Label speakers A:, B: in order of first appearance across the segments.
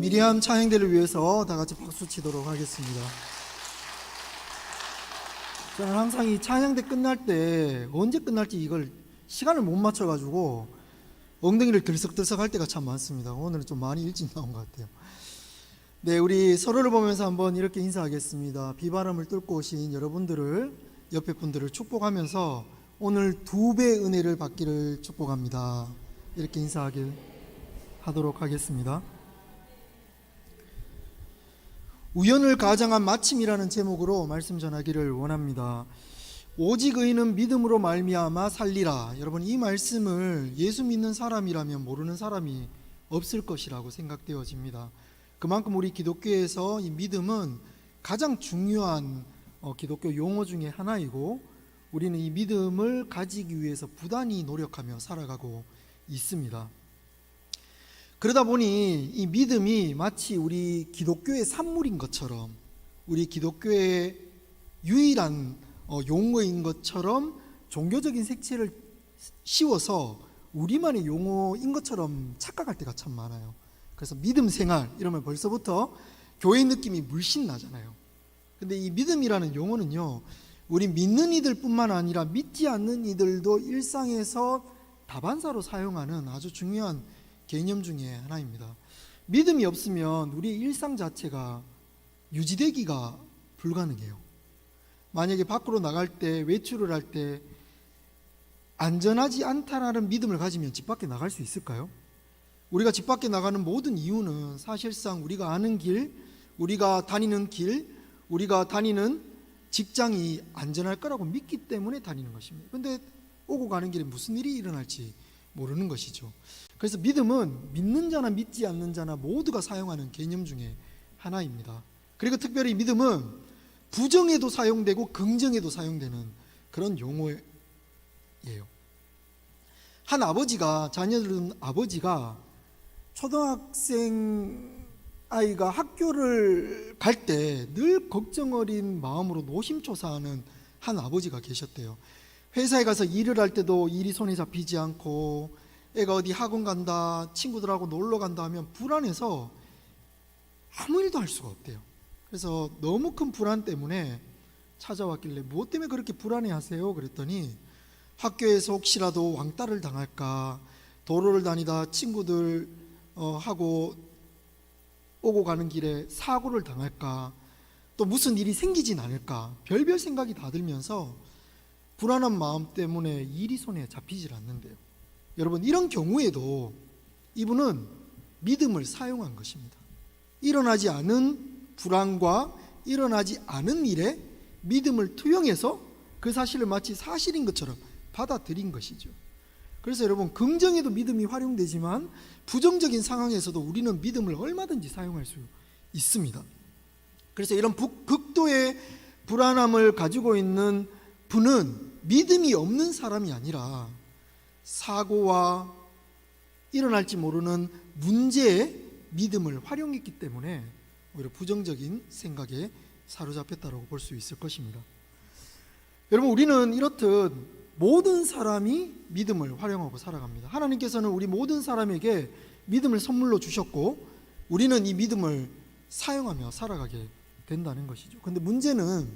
A: 미리암 찬양대를 위해서 다 같이 박수 치도록 하겠습니다. 저는 항상 이 찬양대 끝날 때 언제 끝날지 이걸 시간을 못 맞춰가지고 엉덩이를 들썩들썩 할 때가 참 많습니다. 오늘은 좀 많이 일찍 나온 것 같아요. 네, 우리 서로를 보면서 한번 이렇게 인사하겠습니다. 비바람을 뚫고 오신 여러분들을, 옆에 분들을 축복하면서 오늘 2배 은혜를 받기를 축복합니다. 이렇게 인사하도록 하겠습니다. 우연을 가장한 마침이라는 제목으로 말씀 전하기를 원합니다. 오직 의인은 믿음으로 말미암아 살리라. 여러분, 이 말씀을 예수 믿는 사람이라면 모르는 사람이 없을 것이라고 생각되어집니다. 그만큼 우리 기독교에서 이 믿음은 가장 중요한 기독교 용어 중에 하나이고, 우리는 이 믿음을 가지기 위해서 부단히 노력하며 살아가고 있습니다. 그러다 보니 이 믿음이 마치 우리 기독교의 산물인 것처럼, 우리 기독교의 유일한 용어인 것처럼 종교적인 색채를 씌워서 우리만의 용어인 것처럼 착각할 때가 참 많아요. 그래서 믿음 생활 이러면 벌써부터 교회 느낌이 물씬 나잖아요. 근데 이 믿음이라는 용어는요, 우리 믿는 이들 뿐만 아니라 믿지 않는 이들도 일상에서 다반사로 사용하는 아주 중요한 개념 중에 하나입니다. 믿음이 없으면 우리의 일상 자체가 유지되기가 불가능해요. 만약에 밖으로 나갈 때, 외출을 할 때 안전하지 않다라는 믿음을 가지면 집 밖에 나갈 수 있을까요? 우리가 집 밖에 나가는 모든 이유는 사실상 우리가 아는 길, 우리가 다니는 길, 우리가 다니는 직장이 안전할 거라고 믿기 때문에 다니는 것입니다. 그런데 오고 가는 길에 무슨 일이 일어날지 모르는 것이죠. 그래서 믿음은 믿는 자나 믿지 않는 자나 모두가 사용하는 개념 중에 하나입니다. 그리고 특별히 믿음은 부정에도 사용되고 긍정에도 사용되는 그런 용어예요. 한 아버지가, 자녀들은 아버지가 초등학생 아이가 학교를 갈 때 늘 걱정 어린 마음으로 노심초사하는 한 아버지가 계셨대요. 회사에 가서 일을 할 때도 일이 손에 잡히지 않고, 애가 어디 학원 간다, 친구들하고 놀러 간다 하면 불안해서 아무 일도 할 수가 없대요. 그래서 너무 큰 불안 때문에 찾아왔길래 무엇 때문에 그렇게 불안해 하세요? 그랬더니 학교에서 혹시라도 왕따를 당할까, 도로를 다니다 친구들 하고 오고 가는 길에 사고를 당할까, 또 무슨 일이 생기진 않을까, 별별 생각이 다 들면서 불안한 마음 때문에 일이 손에 잡히질 않는데요. 여러분, 이런 경우에도 이분은 믿음을 사용한 것입니다. 일어나지 않은 불안과 일어나지 않은 일에 믿음을 투영해서 그 사실을 마치 사실인 것처럼 받아들인 것이죠. 그래서 여러분, 긍정에도 믿음이 활용되지만 부정적인 상황에서도 우리는 믿음을 얼마든지 사용할 수 있습니다. 그래서 이런 극도의 불안함을 가지고 있는 분은 믿음이 없는 사람이 아니라 사고와 일어날지 모르는 문제에 믿음을 활용했기 때문에 오히려 부정적인 생각에 사로잡혔다고 볼 수 있을 것입니다. 여러분, 우리는 이렇듯 모든 사람이 믿음을 활용하고 살아갑니다. 하나님께서는 우리 모든 사람에게 믿음을 선물로 주셨고, 우리는 이 믿음을 사용하며 살아가게 된다는 것이죠. 그런데 문제는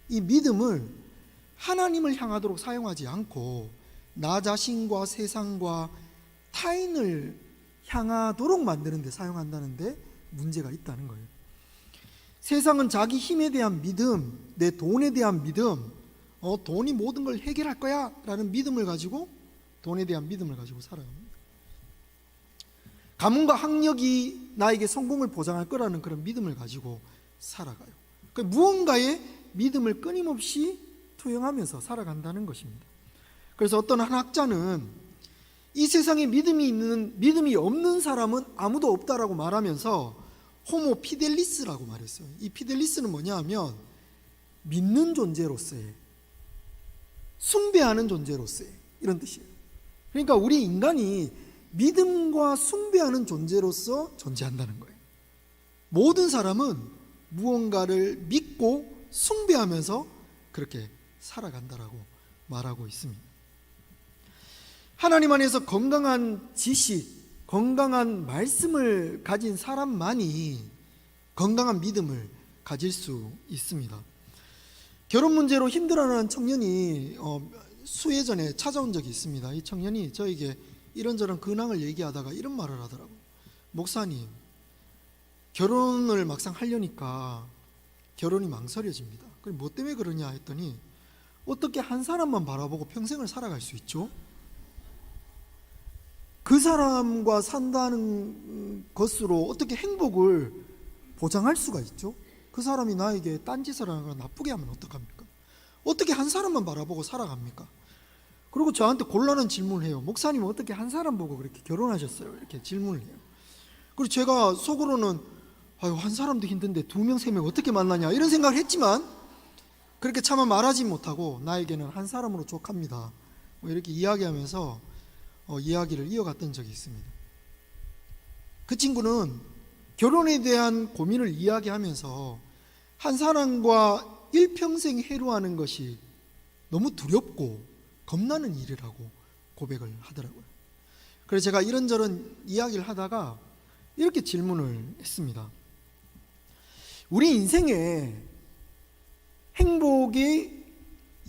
A: 이 믿음을 하나님을 향하도록 사용하지 않고 나 자신과 세상과 타인을 향하도록 만드는 데 사용한다는 데 문제가 있다는 거예요. 세상은 자기 힘에 대한 믿음, 내 돈에 대한 믿음, 돈이 모든 걸 해결할 거야 라는 믿음을 가지고, 돈에 대한 믿음을 가지고 살아갑니다. 가문과 학력이 나에게 성공을 보장할 거라는 그런 믿음을 가지고 살아가요. 그러니까 무언가의 믿음을 끊임없이 투영하면서 살아간다는 것입니다. 그래서 어떤 한 학자는 이 세상에 믿음이 없는 사람은 아무도 없다라고 말하면서 호모 피델리스라고 말했어요. 이 피델리스는 뭐냐 하면 믿는 존재로서의, 숭배하는 존재로서의, 이런 뜻이에요. 그러니까 우리 인간이 믿음과 숭배하는 존재로서 존재한다는 거예요. 모든 사람은 무언가를 믿고 숭배하면서 그렇게 살아간다라고 말하고 있습니다. 하나님 안에서 건강한 지식, 건강한 말씀을 가진 사람만이 건강한 믿음을 가질 수 있습니다. 결혼 문제로 힘들어하는 청년이 수해 전에 찾아온 적이 있습니다. 이 청년이 저에게 이런저런 근황을 얘기하다가 이런 말을 하더라고요. 목사님, 결혼을 막상 하려니까 결혼이 망설여집니다. 그럼 뭐 때문에 그러냐 했더니 어떻게 한 사람만 바라보고 평생을 살아갈 수 있죠? 그 사람과 산다는 것으로 어떻게 행복을 보장할 수가 있죠? 그 사람이 나에게 딴짓을 하거나 나쁘게 하면 어떡합니까? 어떻게 한 사람만 바라보고 살아갑니까? 그리고 저한테 곤란한 질문을 해요. 목사님 어떻게 한 사람 보고 그렇게 결혼하셨어요? 이렇게 질문을 해요. 그리고 제가 속으로는 아유, 한 사람도 힘든데 2명, 3명 어떻게 만나냐 이런 생각을 했지만 그렇게 차마 말하지 못하고 나에게는 한 사람으로 족합니다. 이렇게 이야기하면서 이야기를 이어갔던 적이 있습니다. 그 친구는 결혼에 대한 고민을 이야기하면서 한 사람과 일평생 해로하는 것이 너무 두렵고 겁나는 일이라고 고백을 하더라고요. 그래서 제가 이런저런 이야기를 하다가 이렇게 질문을 했습니다. 우리 인생에 행복이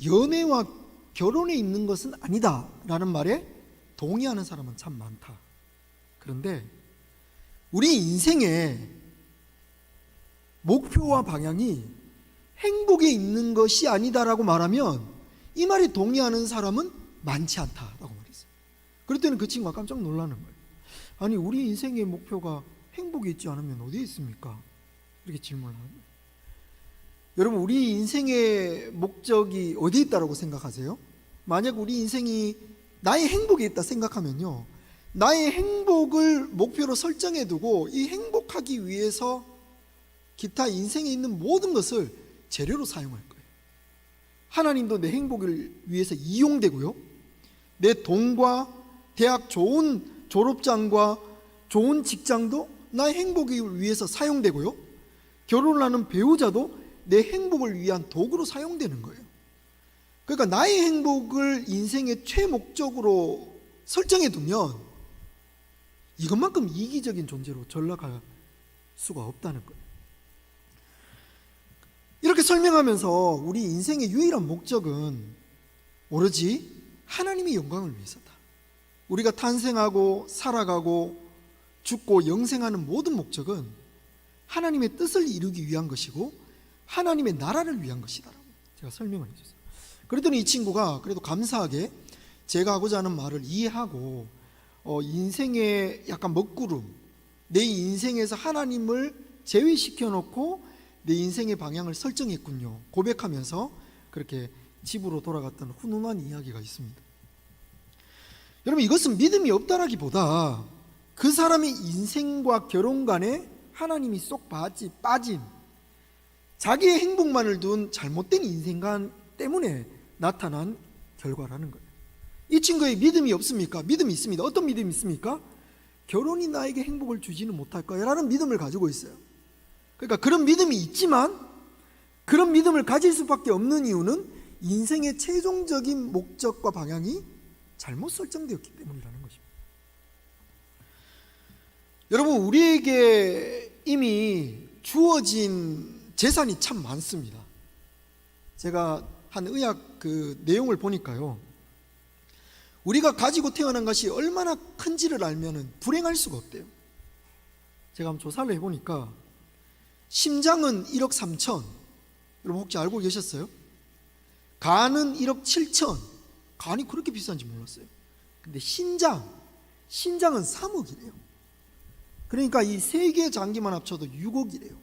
A: 연애와 결혼에 있는 것은 아니다 라는 말에 동의하는 사람은 참 많다. 그런데 우리 인생의 목표와 방향이 행복에 있는 것이 아니다라고 말하면 이 말에 동의하는 사람은 많지 않다라고 말했어요. 그럴 때는 그 친구가 깜짝 놀라는 거예요. 아니, 우리 인생의 목표가 행복이 있지 않으면 어디에 있습니까? 이렇게 질문을 하는 거예요. 여러분, 우리 인생의 목적이 어디에 있다고 생각하세요? 만약 우리 인생이 나의 행복에 있다 생각하면요, 나의 행복을 목표로 설정해 두고 이 행복하기 위해서 기타 인생에 있는 모든 것을 재료로 사용할 거예요. 하나님도 내 행복을 위해서 이용되고요, 내 돈과 대학 좋은 졸업장과 좋은 직장도 나의 행복을 위해서 사용되고요, 결혼을 하는 배우자도 내 행복을 위한 도구로 사용되는 거예요. 그러니까 나의 행복을 인생의 최목적으로 설정해 두면 이것만큼 이기적인 존재로 전락할 수가 없다는 거예요. 이렇게 설명하면서 우리 인생의 유일한 목적은 오로지 하나님의 영광을 위해서다. 우리가 탄생하고 살아가고 죽고 영생하는 모든 목적은 하나님의 뜻을 이루기 위한 것이고 하나님의 나라를 위한 것이다라고 제가 설명을 해줬어요. 그랬더니 이 친구가 그래도 감사하게 제가 하고자 하는 말을 이해하고 인생의 약간 먹구름, 내 인생에서 하나님을 제외시켜 놓고 내 인생의 방향을 설정했군요 고백하면서 그렇게 집으로 돌아갔던 훈훈한 이야기가 있습니다. 여러분, 이것은 믿음이 없다라기보다 그 사람의 인생과 결혼 간에 하나님이 쏙 빠진 자기의 행복만을 둔 잘못된 인생관 때문에 나타난 결과라는 거예요. 이 친구의 믿음이 없습니까? 믿음이 있습니다. 어떤 믿음이 있습니까? 결혼이 나에게 행복을 주지는 못할 거야 라는 믿음을 가지고 있어요. 그러니까 그런 믿음이 있지만 그런 믿음을 가질 수밖에 없는 이유는 인생의 최종적인 목적과 방향이 잘못 설정되었기 때문이라는 것입니다. 여러분, 우리에게 이미 주어진 재산이 참 많습니다. 제가 한 의학 그 내용을 보니까요, 우리가 가지고 태어난 것이 얼마나 큰지를 알면 불행할 수가 없대요. 제가 한번 조사를 해보니까 심장은 1억 3천, 여러분 혹시 알고 계셨어요? 간은 1억 7천, 간이 그렇게 비싼지 몰랐어요. 근데 신장은 3억이래요. 그러니까 이 세 개의 장기만 합쳐도 6억이래요.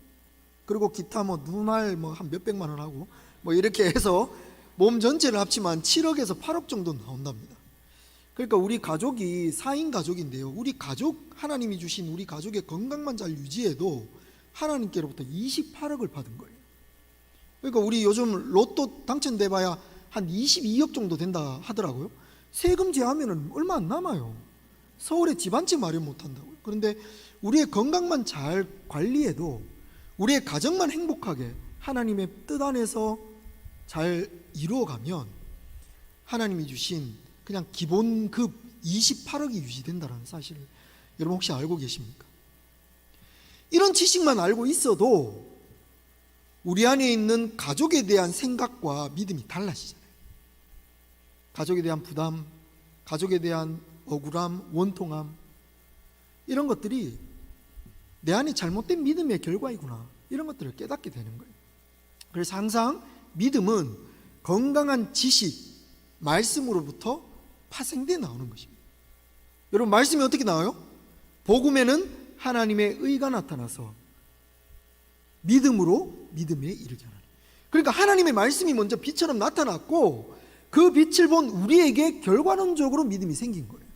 A: 그리고 기타 눈알 한 몇백만 원 하고 이렇게 해서 몸 전체를 합치면 7억에서 8억 정도 나온답니다. 그러니까 우리 가족이 4인 가족인데요, 우리 가족, 하나님이 주신 우리 가족의 건강만 잘 유지해도 하나님께로부터 28억을 받은 거예요. 그러니까 우리 요즘 로또 당첨돼 봐야 한 22억 정도 된다 하더라고요. 세금 제하면 얼마 안 남아요. 서울에 집 한 채 마련 못 한다고요. 그런데 우리의 건강만 잘 관리해도, 우리의 가정만 행복하게 하나님의 뜻 안에서 잘 이루어가면 하나님이 주신 그냥 기본급 28억이 유지된다는 사실을 여러분 혹시 알고 계십니까? 이런 지식만 알고 있어도 우리 안에 있는 가족에 대한 생각과 믿음이 달라지잖아요. 가족에 대한 부담, 가족에 대한 억울함, 원통함, 이런 것들이 내 안에 잘못된 믿음의 결과이구나, 이런 것들을 깨닫게 되는 거예요. 그래서 항상 믿음은 건강한 지식, 말씀으로부터 파생되어 나오는 것입니다. 여러분, 말씀이 어떻게 나와요? 복음에는 하나님의 의가 나타나서 믿음으로 믿음에 이르게 하는. 그러니까 하나님의 말씀이 먼저 빛처럼 나타났고 그 빛을 본 우리에게 결과론적으로 믿음이 생긴 거예요.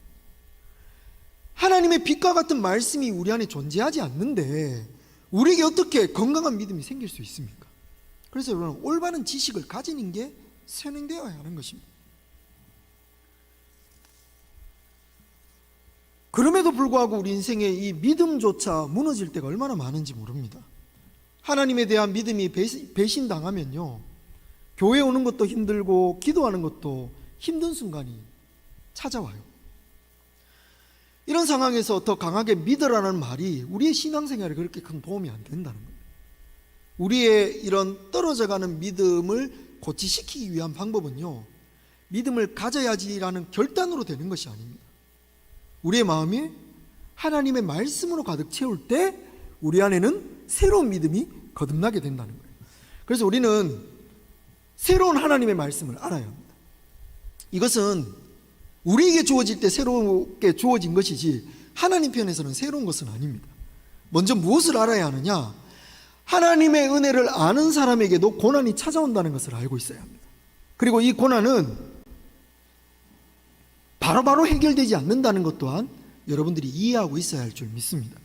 A: 하나님의 빛과 같은 말씀이 우리 안에 존재하지 않는데 우리에게 어떻게 건강한 믿음이 생길 수 있습니까? 그래서 여러분, 올바른 지식을 가지는 게 선행되어야 하는 것입니다. 그럼에도 불구하고 우리 인생에 이 믿음조차 무너질 때가 얼마나 많은지 모릅니다. 하나님에 대한 믿음이 배신당하면요, 교회 오는 것도 힘들고 기도하는 것도 힘든 순간이 찾아와요. 이런 상황에서 더 강하게 믿으라는 말이 우리의 신앙생활에 그렇게 큰 도움이 안 된다는 거예요. 우리의 이런 떨어져가는 믿음을 고치시키기 위한 방법은요, 믿음을 가져야지라는 결단으로 되는 것이 아닙니다. 우리의 마음이 하나님의 말씀으로 가득 채울 때 우리 안에는 새로운 믿음이 거듭나게 된다는 거예요. 그래서 우리는 새로운 하나님의 말씀을 알아야 합니다. 이것은 우리에게 주어질 때 새롭게 주어진 것이지 하나님 편에서는 새로운 것은 아닙니다. 먼저 무엇을 알아야 하느냐? 하나님의 은혜를 아는 사람에게도 고난이 찾아온다는 것을 알고 있어야 합니다. 그리고 이 고난은 바로바로 해결되지 않는다는 것 또한 여러분들이 이해하고 있어야 할 줄 믿습니다.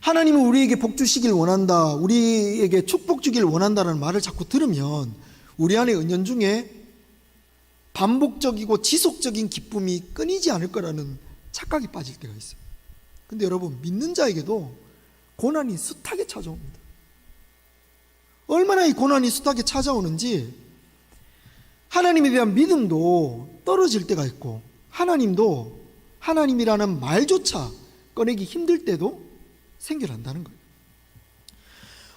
A: 하나님은 우리에게 복 주시길 원한다, 우리에게 축복 주길 원한다는 말을 자꾸 들으면 우리 안에 은연중에 반복적이고 지속적인 기쁨이 끊이지 않을 거라는 착각에 빠질 때가 있어요. 근데 여러분, 믿는 자에게도 고난이 숱하게 찾아옵니다. 얼마나 이 고난이 숱하게 찾아오는지 하나님에 대한 믿음도 떨어질 때가 있고 하나님도 하나님이라는 말조차 꺼내기 힘들 때도 생겨난다는 거예요.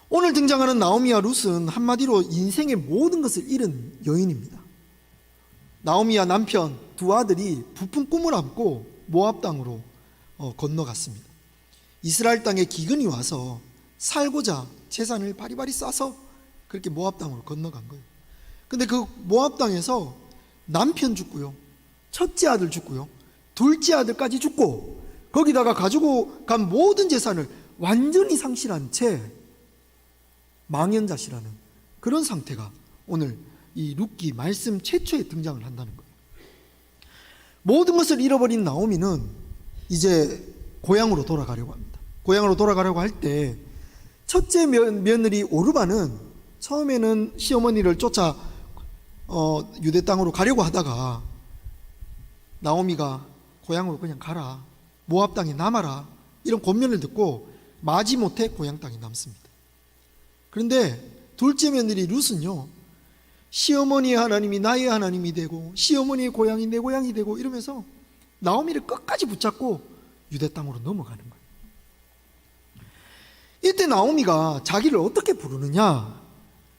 A: 오늘 등장하는 나오미와 룻은 한마디로 인생의 모든 것을 잃은 여인입니다. 나오미와 남편 두 아들이 부푼 꿈을 안고 모압 땅으로 건너갔습니다. 이스라엘 땅에 기근이 와서 살고자 재산을 바리바리 싸서 그렇게 모압 땅으로 건너간 거예요. 근데 그 모압 땅에서 남편 죽고요, 첫째 아들 죽고요, 둘째 아들까지 죽고 거기다가 가지고 간 모든 재산을 완전히 상실한 채 망연자실하는 그런 상태가 오늘 이 룻기 말씀 최초에 등장을 한다는 거예요. 모든 것을 잃어버린 나오미는 이제 고향으로 돌아가려고 합니다. 고향으로 돌아가려고 할 때 첫째 며느리 오르바는 처음에는 시어머니를 쫓아 유대 땅으로 가려고 하다가 나오미가 고향으로 그냥 가라, 모압 땅에 남아라, 이런 권면을 듣고 마지못해 고향 땅에 남습니다. 그런데 둘째 며느리 룻은요, 시어머니의 하나님이 나의 하나님이 되고 시어머니의 고향이 내 고향이 되고 이러면서 나오미를 끝까지 붙잡고 유대 땅으로 넘어가는 거예요. 이때 나오미가 자기를 어떻게 부르느냐?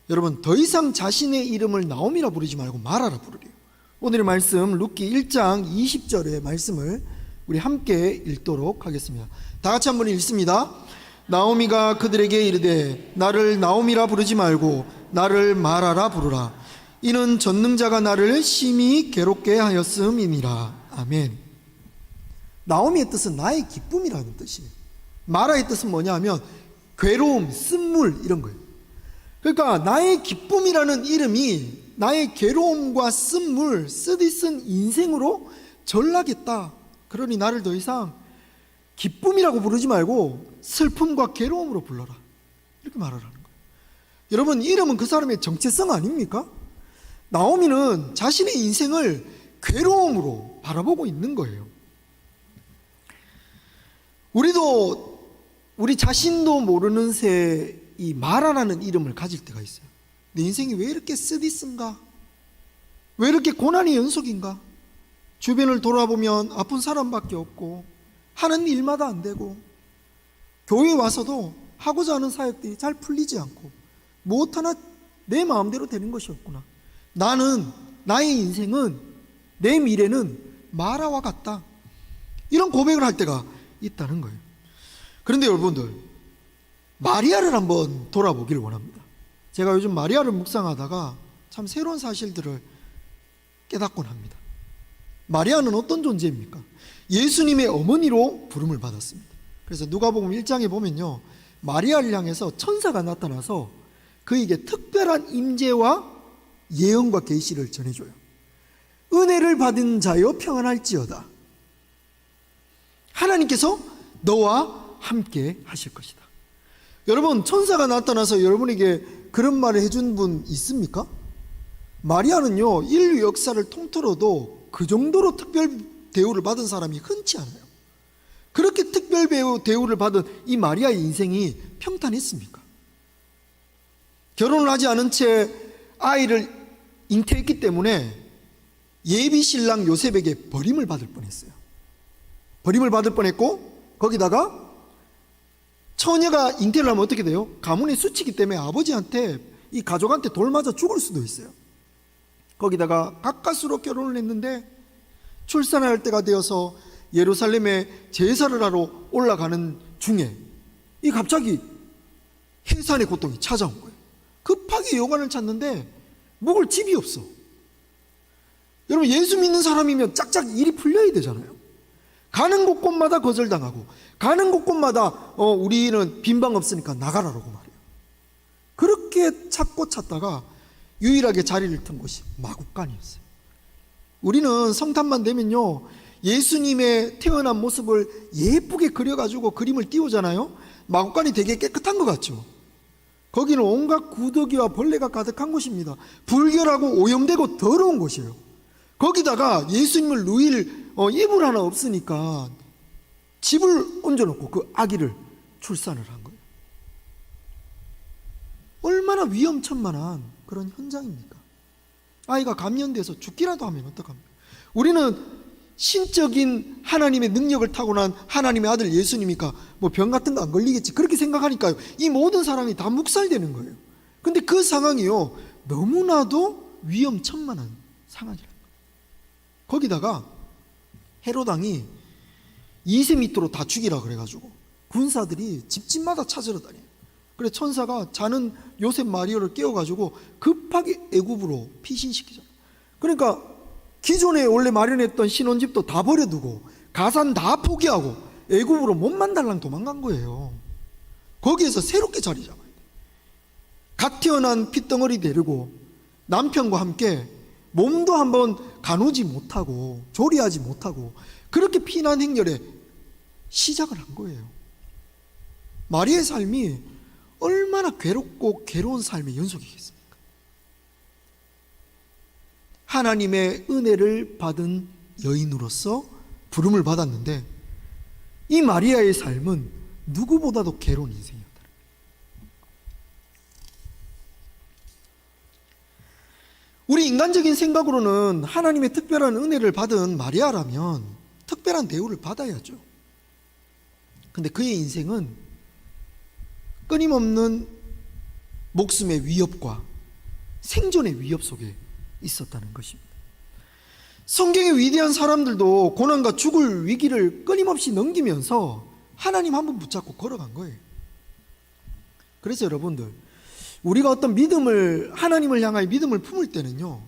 A: 여러분, 더 이상 자신의 이름을 나오미라 부르지 말고 마라라 부르래요. 오늘의 말씀 룻기 1장 20절의 말씀을 우리 함께 읽도록 하겠습니다. 다 같이 한번 읽습니다. 나오미가 그들에게 이르되 나를 나오미라 부르지 말고 나를 마라라 부르라. 이는 전능자가 나를 심히 괴롭게 하였음이니라. 아멘. 나오미의 뜻은 나의 기쁨이라는 뜻이에요. 마라의 뜻은 뭐냐 하면 괴로움, 쓴물 이런 거예요. 그러니까 나의 기쁨이라는 이름이 나의 괴로움과 쓴물, 쓰디쓴 인생으로 전락했다. 그러니 나를 더 이상 기쁨이라고 부르지 말고 슬픔과 괴로움으로 불러라. 이렇게 말하라는 거예요. 여러분, 이름은 그 사람의 정체성 아닙니까? 나오미는 자신의 인생을 괴로움으로 바라보고 있는 거예요. 우리 자신도 모르는 새 이 마라라는 이름을 가질 때가 있어요. 내 인생이 왜 이렇게 쓰디쓴가? 왜 이렇게 고난의 연속인가? 주변을 돌아보면 아픈 사람밖에 없고 하는 일마다 안 되고, 교회에 와서도 하고자 하는 사역들이 잘 풀리지 않고, 무엇 하나 내 마음대로 되는 것이 없구나. 나의 인생은, 내 미래는 마라와 같다. 이런 고백을 할 때가 있다는 거예요. 그런데 여러분들, 마리아를 한번 돌아보기를 원합니다. 제가 요즘 마리아를 묵상하다가 참 새로운 사실들을 깨닫곤 합니다. 마리아는 어떤 존재입니까? 예수님의 어머니로 부름을 받았습니다. 그래서 누가복음 1장에 보면요, 마리아를 향해서 천사가 나타나서 그에게 특별한 임재와 예언과 계시를 전해줘요. 은혜를 받은 자여 평안할지어다. 하나님께서 너와 함께 하실 것이다. 여러분, 천사가 나타나서 여러분에게 그런 말을 해준 분 있습니까? 마리아는요, 인류 역사를 통틀어도 그 정도로 특별 대우를 받은 사람이 흔치 않아요. 그렇게 특별 대우를 받은 이 마리아의 인생이 평탄했습니까? 결혼을 하지 않은 채 아이를 잉태했기 때문에 예비 신랑 요셉에게 버림을 받을 뻔했어요. 버림을 받을 뻔했고, 거기다가 처녀가 잉태를 하면 어떻게 돼요? 가문의 수치기 때문에 아버지한테, 이 가족한테 돌 맞아 죽을 수도 있어요. 거기다가 가까스로 결혼을 했는데 출산할 때가 되어서 예루살렘에 제사를 하러 올라가는 중에 이 갑자기 해산의 고통이 찾아온 거예요. 급하게 여관을 찾는데 묵을 집이 없어. 여러분, 예수 믿는 사람이면 짝짝 일이 풀려야 되잖아요. 가는 곳곳마다 거절당하고, 가는 곳곳마다 우리는 빈방 없으니까 나가라라고 말해요. 그렇게 찾다가 유일하게 자리를 튼 곳이 마구간이었어요. 우리는 성탄만 되면요, 예수님의 태어난 모습을 예쁘게 그려가지고 그림을 띄우잖아요. 마구간이 되게 깨끗한 것 같죠. 거기는 온갖 구더기와 벌레가 가득한 곳입니다. 불결하고 오염되고 더러운 곳이에요. 거기다가 예수님을 누일 이불 하나 없으니까 집을 얹어놓고 그 아기를 출산을 한 거예요. 얼마나 위험천만한 그런 현장입니까? 아이가 감염돼서 죽기라도 하면 어떡합니까? 우리는 신적인 하나님의 능력을 타고난 하나님의 아들 예수님이니까 뭐 병 같은 거 안 걸리겠지, 그렇게 생각하니까요, 이 모든 사람이 다 묵살되는 거예요. 근데 그 상황이요, 너무나도 위험천만한 상황이라는 거예요. 거기다가 헤롯 왕이 2세미터로 다 죽이라 그래가지고 군사들이 집집마다 찾으러 다녀요. 그래 천사가 자는 요셉 마리아를 깨워가지고 급하게 애굽으로 피신시키잖아요. 그러니까 기존에 원래 마련했던 신혼집도 다 버려두고 가산 다 포기하고 애굽으로 몸만 달랑 도망간 거예요. 거기에서 새롭게 자리 잡아야 돼. 갓 태어난 핏덩어리 데리고 남편과 함께 몸도 한번 가누지 못하고 조리하지 못하고 그렇게 피난 행렬에 시작을 한 거예요. 마리아의 삶이 얼마나 괴롭고 괴로운 삶의 연속이겠습니까? 하나님의 은혜를 받은 여인으로서 부름을 받았는데 이 마리아의 삶은 누구보다도 괴로운 인생이었다. 우리 인간적인 생각으로는 하나님의 특별한 은혜를 받은 마리아라면 특별한 대우를 받아야죠. 근데 그의 인생은 끊임없는 목숨의 위협과 생존의 위협 속에 있었다는 것입니다. 성경의 위대한 사람들도 고난과 죽을 위기를 끊임없이 넘기면서 하나님 한 분 붙잡고 걸어간 거예요. 그래서 여러분들, 우리가 어떤 믿음을, 하나님을 향하여 믿음을 품을 때는요,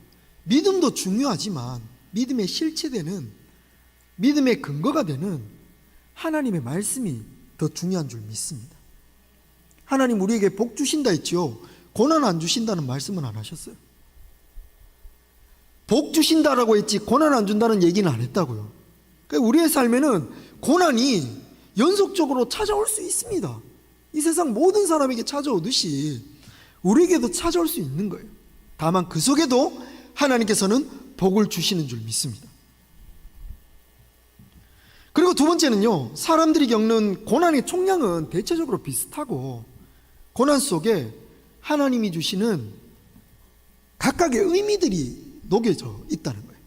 A: 믿음도 중요하지만 믿음의 실체되는, 믿음의 근거가 되는 하나님의 말씀이 더 중요한 줄 믿습니다. 하나님 우리에게 복 주신다 했지요. 고난 안 주신다는 말씀은 안 하셨어요. 복 주신다라고 했지 고난 안 준다는 얘기는 안 했다고요. 그러니까 우리의 삶에는 고난이 연속적으로 찾아올 수 있습니다. 이 세상 모든 사람에게 찾아오듯이 우리에게도 찾아올 수 있는 거예요. 다만 그 속에도 하나님께서는 복을 주시는 줄 믿습니다. 그리고 두 번째는요, 사람들이 겪는 고난의 총량은 대체적으로 비슷하고 고난 속에 하나님이 주시는 각각의 의미들이 녹여져 있다는 거예요.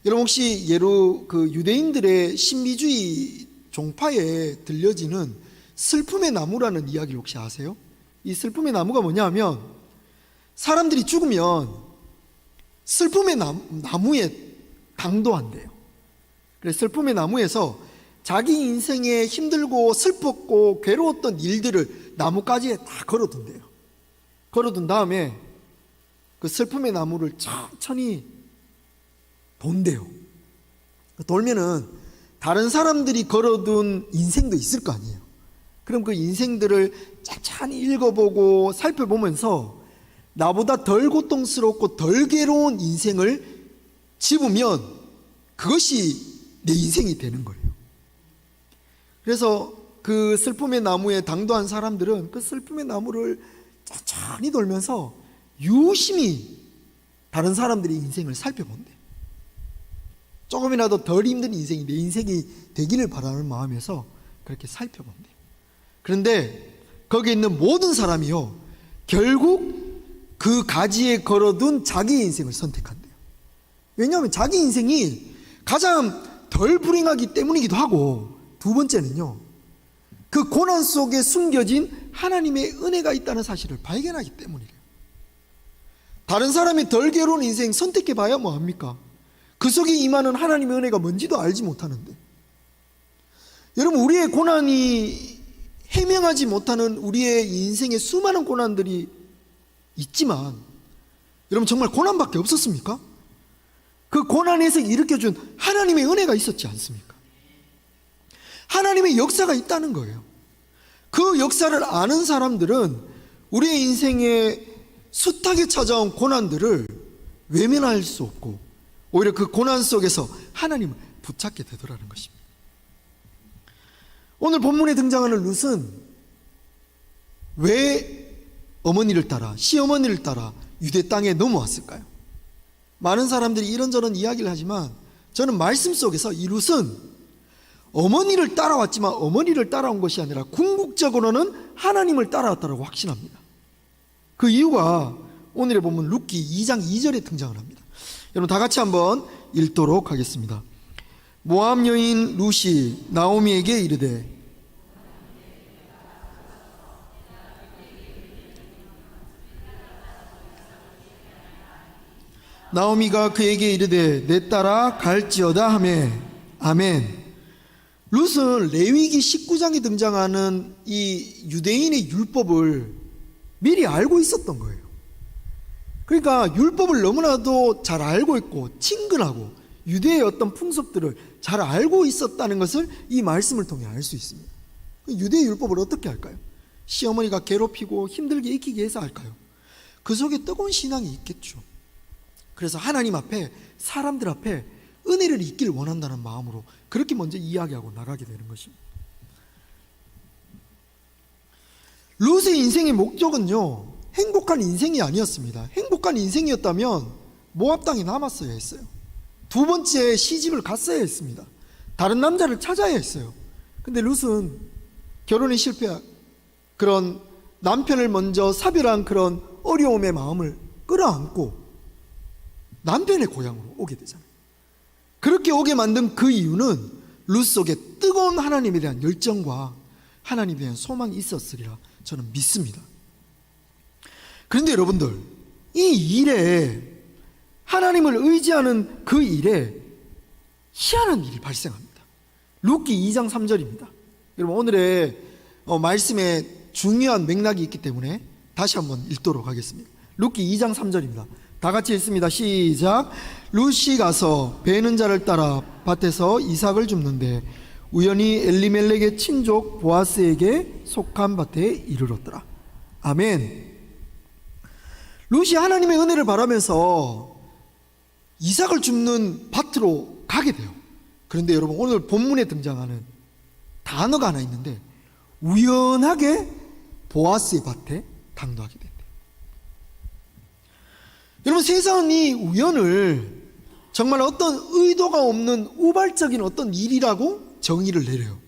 A: 여러분 혹시 유대인들의 신비주의 종파에 들려지는 슬픔의 나무라는 이야기를 혹시 아세요? 이 슬픔의 나무가 뭐냐 하면 사람들이 죽으면 슬픔의 나무에 당도한대요. 그래서 슬픔의 나무에서 자기 인생에 힘들고 슬펐고 괴로웠던 일들을 나뭇가지에 다 걸어둔대요. 걸어둔 다음에 그 슬픔의 나무를 천천히 돈대요. 돌면은 다른 사람들이 걸어둔 인생도 있을 거 아니에요. 그럼 그 인생들을 천천히 읽어보고 살펴보면서 나보다 덜 고통스럽고 덜 괴로운 인생을 집으면 그것이 내 인생이 되는 거예요. 그래서 그 슬픔의 나무에 당도한 사람들은 그 슬픔의 나무를 천천히 돌면서 유심히 다른 사람들의 인생을 살펴본대. 조금이라도 덜 힘든 인생이 내 인생이 되기를 바라는 마음에서 그렇게 살펴본대. 그런데 거기에 있는 모든 사람이요, 결국 그 가지에 걸어둔 자기의 인생을 선택한대요. 왜냐하면 자기 인생이 가장 덜 불행하기 때문이기도 하고, 두 번째는요, 그 고난 속에 숨겨진 하나님의 은혜가 있다는 사실을 발견하기 때문이래요. 다른 사람이 덜 괴로운 인생 선택해봐야 뭐합니까? 그 속에 임하는 하나님의 은혜가 뭔지도 알지 못하는데. 여러분, 우리의 고난이 해명하지 못하는 우리의 인생에 수많은 고난들이 있지만, 여러분 정말 고난밖에 없었습니까? 그 고난에서 일으켜준 하나님의 은혜가 있었지 않습니까? 하나님의 역사가 있다는 거예요. 그 역사를 아는 사람들은 우리의 인생에 숱하게 찾아온 고난들을 외면할 수 없고 오히려 그 고난 속에서 하나님을 붙잡게 되더라는 것입니다. 오늘 본문에 등장하는 룻은 왜 어머니를 따라, 시어머니를 따라 유대 땅에 넘어왔을까요? 많은 사람들이 이런저런 이야기를 하지만 저는 말씀 속에서 이 룻은 어머니를 따라왔지만 어머니를 따라온 것이 아니라 궁극적으로는 하나님을 따라왔다고 확신합니다. 그 이유가 오늘의 본문 룻기 2장 2절에 등장을 합니다. 여러분 다 같이 한번 읽도록 하겠습니다. 모압 여인 룻이 나오미에게 이르되 나오미가 그에게 이르되 내 딸아 갈지어다 하매 아멘. 룻은 레위기 19장에 등장하는 이 유대인의 율법을 미리 알고 있었던 거예요. 그러니까 율법을 너무나도 잘 알고 있고 친근하고 유대의 어떤 풍습들을 잘 알고 있었다는 것을 이 말씀을 통해 알 수 있습니다. 유대의 율법을 어떻게 할까요? 시어머니가 괴롭히고 힘들게 익히게 해서 할까요? 그 속에 뜨거운 신앙이 있겠죠. 그래서 하나님 앞에, 사람들 앞에 은혜를 잊기를 원한다는 마음으로 그렇게 먼저 이야기하고 나가게 되는 것입니다. 룻의 인생의 목적은요, 행복한 인생이 아니었습니다. 행복한 인생이었다면 모압 땅에 남았어야 했어요. 두 번째 시집을 갔어야 했습니다. 다른 남자를 찾아야 했어요. 근데 룻은 결혼에 실패한 그런 남편을 먼저 사별한 그런 어려움의 마음을 끌어안고 남편의 고향으로 오게 되잖아요. 그렇게 오게 만든 그 이유는 룻 속에 뜨거운 하나님에 대한 열정과 하나님에 대한 소망이 있었으리라 저는 믿습니다. 그런데 여러분들, 이 일에, 하나님을 의지하는 그 일에 희한한 일이 발생합니다. 룻기 2장 3절입니다. 여러분 오늘의 말씀에 중요한 맥락이 있기 때문에 다시 한번 읽도록 하겠습니다. 룻기 2장 3절입니다. 다 같이 읽습니다. 시작. 룻이 가서 베는 자를 따라 밭에서 이삭을 줍는데 우연히 엘리멜렉의 친족 보아스에게 속한 밭에 이르렀더라. 아멘. 룻이 하나님의 은혜를 바라면서 이삭을 줍는 밭으로 가게 돼요. 그런데 여러분 오늘 본문에 등장하는 단어가 하나 있는데 우연하게 보아스의 밭에 당도하게 된대요. 여러분 세상은 이 우연을 정말 어떤 의도가 없는 우발적인 어떤 일이라고 정의를 내려요.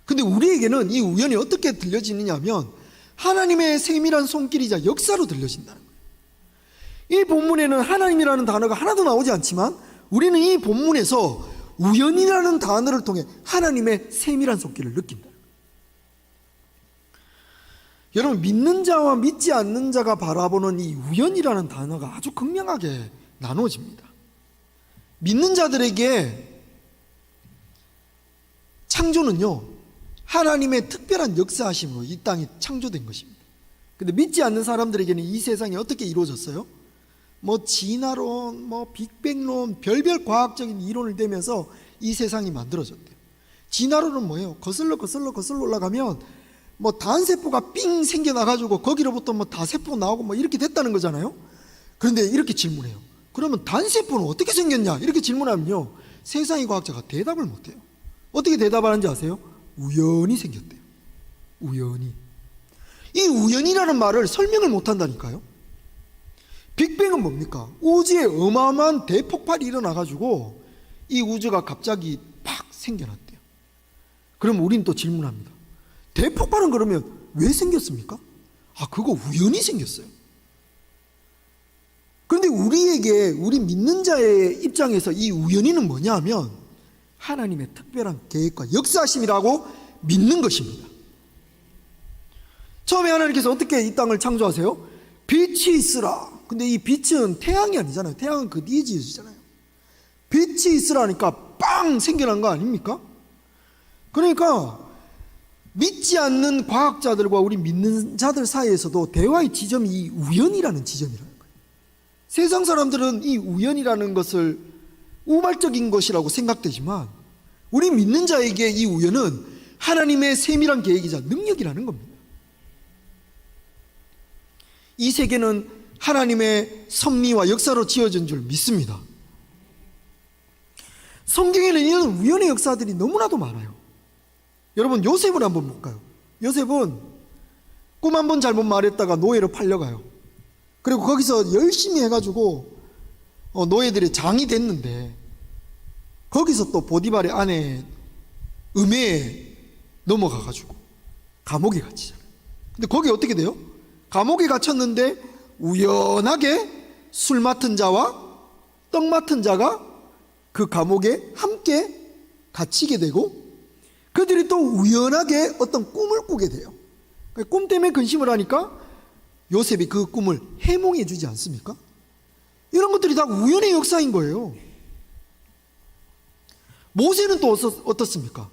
A: 근데 우리에게는 이 우연이 어떻게 들려지느냐 하면 하나님의 세밀한 손길이자 역사로 들려진다는 거예요. 이 본문에는 하나님이라는 단어가 하나도 나오지 않지만 우리는 이 본문에서 우연이라는 단어를 통해 하나님의 세밀한 손길을 느낀다. 여러분, 믿는 자와 믿지 않는 자가 바라보는 이 우연이라는 단어가 아주 극명하게 나누어집니다. 믿는 자들에게 창조는요, 하나님의 특별한 역사하심으로 이 땅이 창조된 것입니다. 근데 믿지 않는 사람들에게는 이 세상이 어떻게 이루어졌어요? 뭐 진화론, 뭐 빅뱅론, 별별 과학적인 이론을 대면서 이 세상이 만들어졌대요. 진화론은 뭐예요? 거슬러 올라가면 뭐 단세포가 삥 생겨나가지고 거기로부터 뭐 다세포 나오고 뭐 이렇게 됐다는 거잖아요. 그런데 이렇게 질문해요. 그러면 단세포는 어떻게 생겼냐? 이렇게 질문하면요, 세상의 과학자가 대답을 못해요. 어떻게 대답하는지 아세요? 우연히 생겼대요. 우연히. 이 우연이라는 말을 설명을 못한다니까요. 빅뱅은 뭡니까? 우주에 어마어마한 대폭발이 일어나가지고 이 우주가 갑자기 팍 생겨났대요. 그럼 우린 또 질문합니다. 대폭발은 그러면 왜 생겼습니까? 그거 우연히 생겼어요. 그런데 우리 믿는 자의 입장에서 이 우연히는 뭐냐 하면 하나님의 특별한 계획과 역사하심이라고 믿는 것입니다. 처음에 하나님께서 어떻게 이 땅을 창조하세요? 빛이 있으라. 근데 이 빛은 태양이 아니잖아요. 태양은 그 뒤에 지어지잖아요. 빛이 있으라니까 빵 생겨난 거 아닙니까? 그러니까 믿지 않는 과학자들과 우리 믿는 자들 사이에서도 대화의 지점이 이 우연이라는 지점이라는 거예요. 세상 사람들은 이 우연이라는 것을 우발적인 것이라고 생각되지만 우리 믿는 자에게 이 우연은 하나님의 세밀한 계획이자 능력이라는 겁니다. 이 세계는 하나님의 섭리와 역사로 지어진 줄 믿습니다. 성경에는 이런 우연의 역사들이 너무나도 많아요. 여러분, 요셉을 한번 볼까요? 요셉은 꿈 한 번 잘못 말했다가 노예로 팔려가요. 그리고 거기서 열심히 해가지고 노예들의 장이 됐는데 거기서 또 보디발의 아내 음해에 넘어가가지고 감옥에 갇히잖아요. 근데 거기 어떻게 돼요? 감옥에 갇혔는데 우연하게 술 맡은 자와 떡 맡은 자가 그 감옥에 함께 갇히게 되고 그들이 또 우연하게 어떤 꿈을 꾸게 돼요. 꿈 때문에 근심을 하니까 요셉이 그 꿈을 해몽해 주지 않습니까? 이런 것들이 다 우연의 역사인 거예요. 모세는 또 어떻습니까?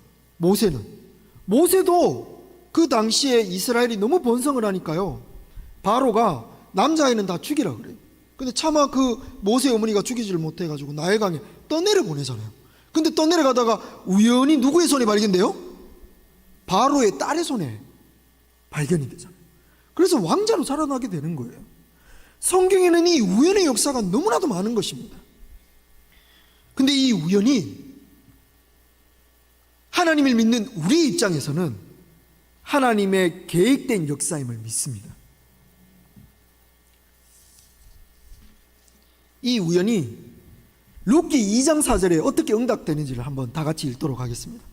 A: 모세도 그 당시에 이스라엘이 너무 번성을 하니까요, 바로가 남자애는 다 죽이라 그래요. 근데 차마 그 모세 어머니가 죽이지를 못해가지고 나일강에 떠내려 보내잖아요. 근데 떠내려가다가 우연히 누구의 손에 발견돼요? 바로의 딸의 손에 발견이 되잖아요. 그래서 왕자로 자라나게 되는 거예요. 성경에는 이 우연의 역사가 너무나도 많은 것입니다. 근데 이 우연이 하나님을 믿는 우리 입장에서는 하나님의 계획된 역사임을 믿습니다. 이 우연이 룻기 2장 4절에 어떻게 응답되는지를 한번 다 같이 읽도록 하겠습니다.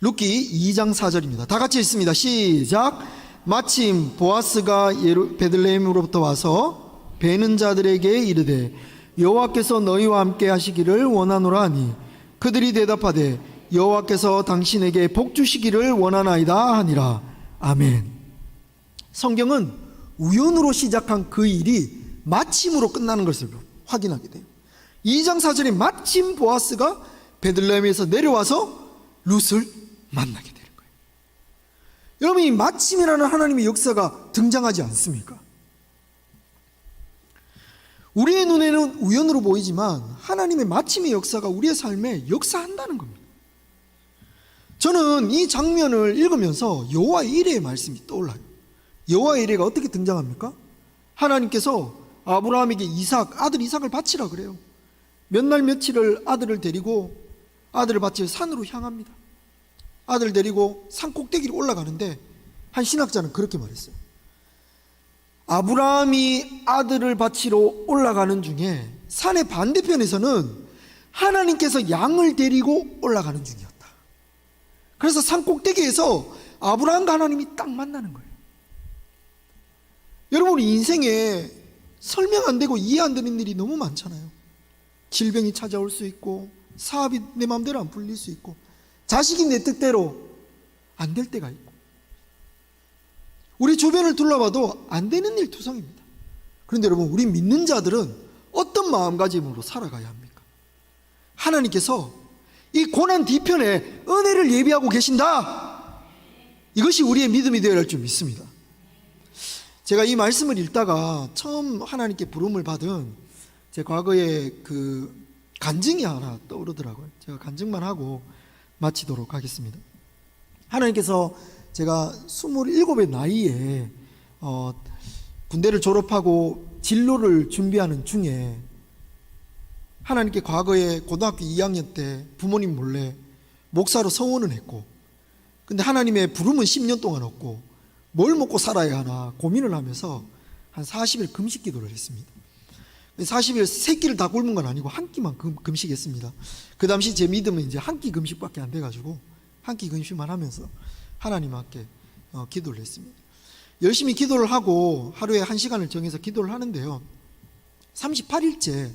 A: 룻기 2장 4절입니다. 다 같이 읽습니다. 시작. 마침 보아스가 베들레헴으로부터 와서 베는 자들에게 이르되 여호와께서 너희와 함께 하시기를 원하노라 하니 그들이 대답하되 여호와께서 당신에게 복 주시기를 원하나이다 하니라. 아멘. 성경은 우연으로 시작한 그 일이 마침으로 끝나는 것을 확인하게 돼요. 2장 4절에 마침 보아스가 베들레헴에서 내려와서 룻을 만나게 되는 거예요. 여러분, 이 마침이라는 하나님의 역사가 등장하지 않습니까? 우리의 눈에는 우연으로 보이지만 하나님의 마침의 역사가 우리의 삶에 역사한다는 겁니다. 저는 이 장면을 읽으면서 여호와의 이레의 말씀이 떠올라요. 여호와의 이레가 어떻게 등장합니까? 하나님께서 아브라함에게 아들 이삭을 바치라 그래요. 몇 날 며칠을 아들을 데리고 아들을 바칠 산으로 향합니다. 아들을 데리고 산 꼭대기로 올라가는데 한 신학자는 그렇게 말했어요. 아브라함이 아들을 바치러 올라가는 중에 산의 반대편에서는 하나님께서 양을 데리고 올라가는 중이었다. 그래서 산 꼭대기에서 아브라함과 하나님이 딱 만나는 거예요. 여러분, 인생에 설명 안 되고 이해 안 되는 일이 너무 많잖아요. 질병이 찾아올 수 있고, 사업이 내 마음대로 안 풀릴 수 있고, 자식이 내 뜻대로 안 될 때가 있고, 우리 주변을 둘러봐도 안 되는 일 투성입니다. 그런데 여러분, 우리 믿는 자들은 어떤 마음가짐으로 살아가야 합니까? 하나님께서 이 고난 뒤편에 은혜를 예비하고 계신다, 이것이 우리의 믿음이 되어야 할 줄 믿습니다. 제가 이 말씀을 읽다가 처음 하나님께 부름을 받은 제 과거의 그 간증이 하나 떠오르더라고요. 제가 간증만 하고 마치도록 하겠습니다. 하나님께서 제가 27의 나이에 군대를 졸업하고 진로를 준비하는 중에 하나님께 과거에 고등학교 2학년 때 부모님 몰래 목사로 서원은 했고, 근데 하나님의 부름은 10년 동안 없고 뭘 먹고 살아야 하나 고민을 하면서 한 40일 금식 기도를 했습니다. 40일 세 끼를 다 굶은 건 아니고 한 끼만 금식했습니다. 그 당시 제 믿음은 이제 한 끼 금식밖에 안 돼가지고 한 끼 금식만 하면서 하나님 함께 기도를 했습니다. 열심히 기도를 하고 하루에 1시간을 정해서 기도를 하는데요, 38일째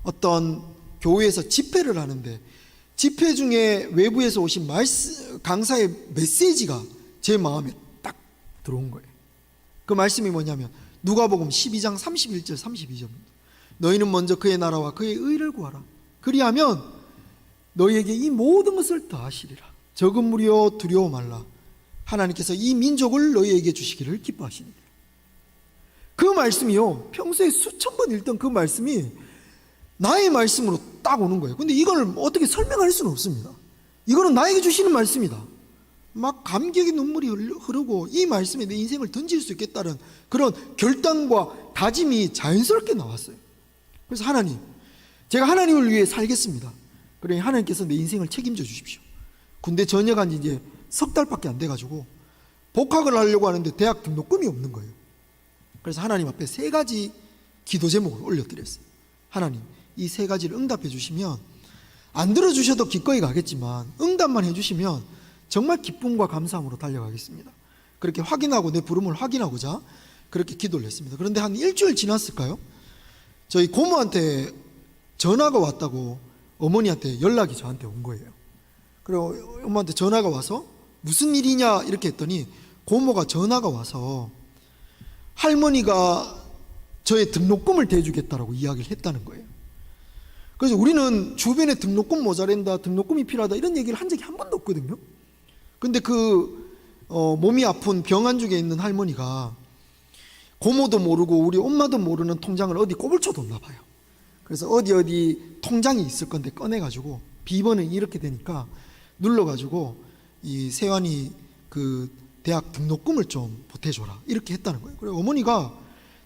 A: 어떤 교회에서 집회를 하는데 집회 중에 외부에서 오신 강사의 메시지가 제 마음에 딱 들어온 거예요. 그 말씀이 뭐냐면 누가복음 12장 31절 32절입니다. 너희는 먼저 그의 나라와 그의 의를 구하라. 그리하면 너희에게 이 모든 것을 더하시리라. 적은 무리여 두려워 말라. 하나님께서 이 민족을 너희에게 주시기를 기뻐하시니라. 그 말씀이요, 평소에 수천 번 읽던 그 말씀이 나의 말씀으로 딱 오는 거예요. 근데 이걸 어떻게 설명할 수는 없습니다. 이거는 나에게 주시는 말씀이다. 막 감격의 눈물이 흐르고 이 말씀에 내 인생을 던질 수 있겠다는 그런 결단과 다짐이 자연스럽게 나왔어요. 그래서 하나님, 제가 하나님을 위해 살겠습니다. 그러니 하나님께서 내 인생을 책임져 주십시오. 군대 전역한 지 이제 석 달밖에 안 돼가지고 복학을 하려고 하는데 대학 등록금이 없는 거예요. 그래서 하나님 앞에 3가지 기도 제목을 올려드렸어요. 하나님, 이 3가지를 응답해 주시면, 안 들어주셔도 기꺼이 가겠지만 응답만 해주시면 정말 기쁨과 감사함으로 달려가겠습니다. 그렇게 확인하고, 내 부름을 확인하고자 그렇게 기도를 했습니다. 그런데 한 일주일 지났을까요? 저희 고모한테 전화가 왔다고 어머니한테 연락이 저한테 온 거예요. 그리고 엄마한테 전화가 와서 무슨 일이냐 이렇게 했더니 고모가 전화가 와서 할머니가 저의 등록금을 대주겠다라고 이야기를 했다는 거예요. 그래서 우리는 주변에 등록금 모자란다, 등록금이 필요하다 이런 얘기를 한 적이 한 번도 없거든요. 근데 몸이 아픈 병원 중에 있는 할머니가 고모도 모르고 우리 엄마도 모르는 통장을 어디 꼬불쳐뒀나 봐요. 그래서 어디 통장이 있을 건데 꺼내가지고 비번은 이렇게 되니까 눌러가지고 이 세환이 그 대학 등록금을 좀 보태줘라 이렇게 했다는 거예요. 그리고 어머니가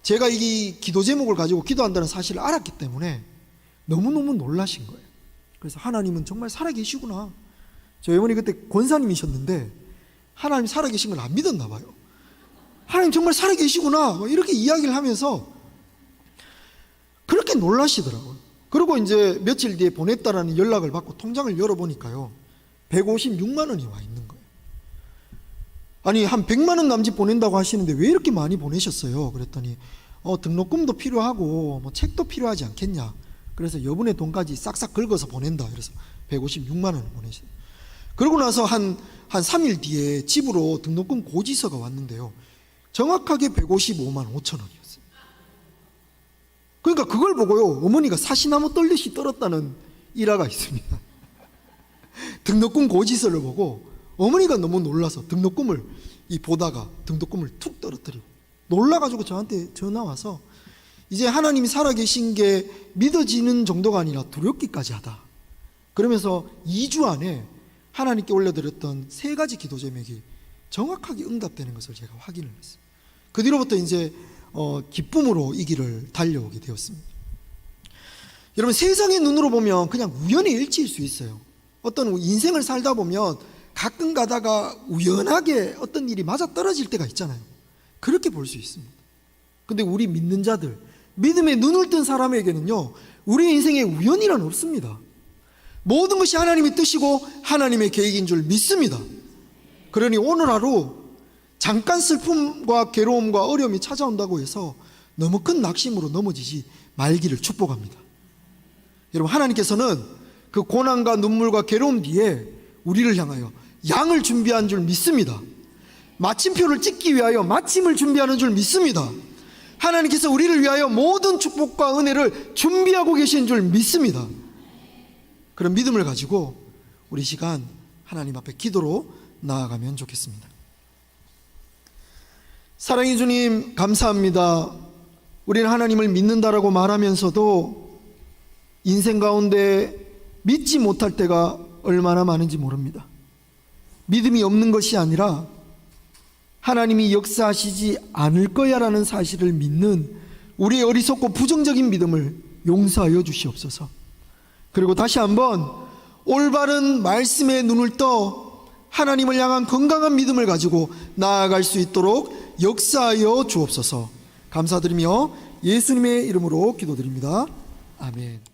A: 제가 이 기도 제목을 가지고 기도한다는 사실을 알았기 때문에 너무너무 놀라신 거예요. 그래서 하나님은 정말 살아계시구나. 저희 어머니 그때 권사님이셨는데 하나님 살아계신 걸 안 믿었나 봐요. 하나님 정말 살아계시구나 이렇게 이야기를 하면서 그렇게 놀라시더라고요. 그리고 이제 며칠 뒤에 보냈다라는 연락을 받고 통장을 열어보니까요 156만 원이 와 있는 거예요. 아니 한 100만 원 남짓 보낸다고 하시는데 왜 이렇게 많이 보내셨어요? 그랬더니 등록금도 필요하고 뭐 책도 필요하지 않겠냐. 그래서 여분의 돈까지 싹싹 긁어서 보낸다. 그래서 156만 원을 보내셨어요. 그러고 나서 한 3일 뒤에 집으로 등록금 고지서가 왔는데요 정확하게 155만 5천 원이었어요. 그러니까 그걸 보고요 어머니가 사시나무 떨듯이 떨었다는 일화가 있습니다. 등록금 고지서를 보고 어머니가 너무 놀라서 등록금을 보다가 등록금을 툭 떨어뜨리고 놀라가지고 저한테 전화 와서 이제 하나님이 살아계신 게 믿어지는 정도가 아니라 두렵기까지 하다. 그러면서 2주 안에 하나님께 올려드렸던 3가지 기도 제목이 정확하게 응답되는 것을 제가 확인을 했어요. 그 뒤로부터 이제 기쁨으로 이 길을 달려오게 되었습니다. 여러분 세상의 눈으로 보면 그냥 우연의 일치일 수 있어요. 어떤 인생을 살다 보면 가끔 가다가 우연하게 어떤 일이 맞아떨어질 때가 있잖아요. 그렇게 볼 수 있습니다. 근데 우리 믿는 자들, 믿음에 눈을 뜬 사람에게는요 우리 인생에 우연이란 없습니다. 모든 것이 하나님의 뜻이고 하나님의 계획인 줄 믿습니다. 그러니 오늘 하루 잠깐 슬픔과 괴로움과 어려움이 찾아온다고 해서 너무 큰 낙심으로 넘어지지 말기를 축복합니다. 여러분 하나님께서는 그 고난과 눈물과 괴로움 뒤에 우리를 향하여 양을 준비한 줄 믿습니다. 마침표를 찍기 위하여 마침을 준비하는 줄 믿습니다. 하나님께서 우리를 위하여 모든 축복과 은혜를 준비하고 계신 줄 믿습니다. 그런 믿음을 가지고 우리 시간 하나님 앞에 기도로 나아가면 좋겠습니다. 사랑의 주님, 감사합니다. 우리는 하나님을 믿는다라고 말하면서도 인생 가운데 믿지 못할 때가 얼마나 많은지 모릅니다. 믿음이 없는 것이 아니라 하나님이 역사하시지 않을 거야라는 사실을 믿는 우리의 어리석고 부정적인 믿음을 용서하여 주시옵소서. 그리고 다시 한번 올바른 말씀에 눈을 떠 하나님을 향한 건강한 믿음을 가지고 나아갈 수 있도록 역사하여 주옵소서. 감사드리며 예수님의 이름으로 기도드립니다. 아멘.